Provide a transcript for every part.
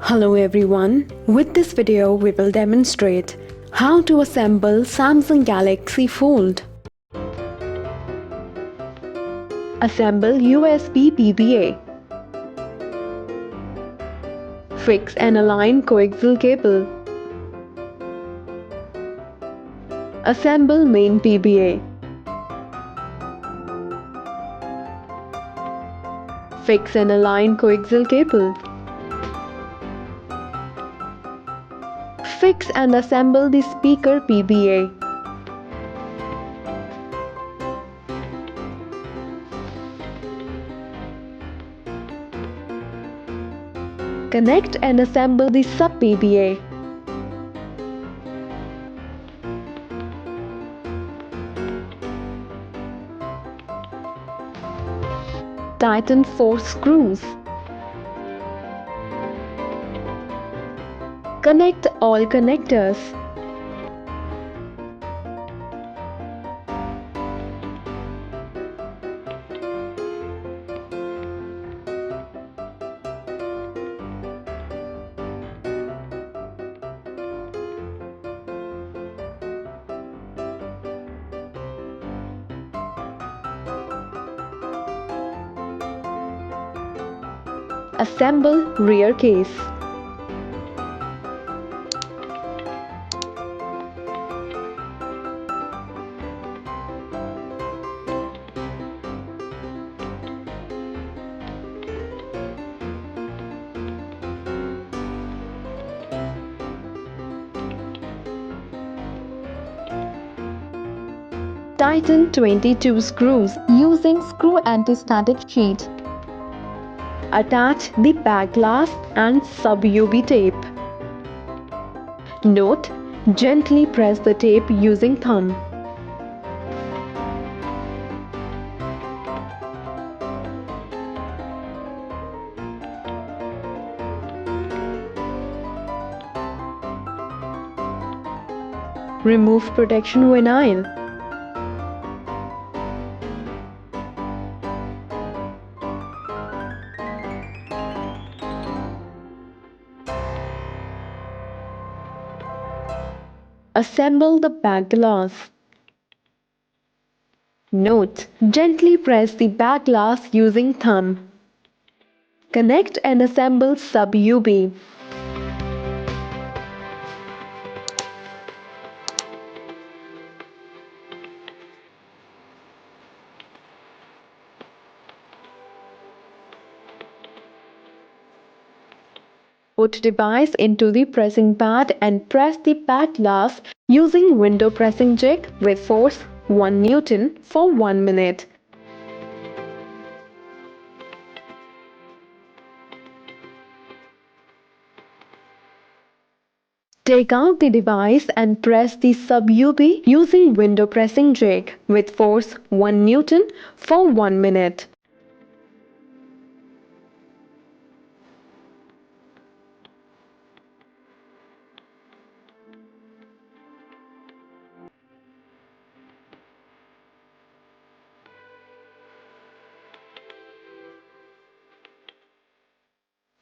Hello everyone, with this video we will demonstrate how to assemble Samsung Galaxy Fold. Assemble USB PBA. Fix and align coaxial cable. Assemble main PBA. Fix and align coaxial cable. Fix and assemble the speaker PBA. Connect and assemble the sub PBA. Tighten 4 screws. Connect all connectors. Assemble rear case. Tighten 22 screws using screw anti-static sheet. Attach the back glass and sub-UV tape. Note: gently press the tape using thumb. Remove protection vinyl. Assemble the back glass. Note: gently press the back glass using thumb. Connect and assemble sub-UV. Put device into the pressing pad and press the back glass using window pressing jig with force 1 Newton for 1 minute. Take out the device and press the sub-UV using window pressing jig with force 1 Newton for 1 minute.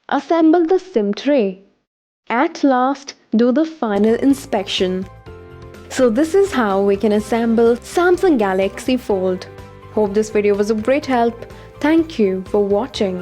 Assemble the SIM tray. At last, do the final inspection. So this is how we can assemble Samsung Galaxy Fold. Hope this video was of great help. Thank you for watching.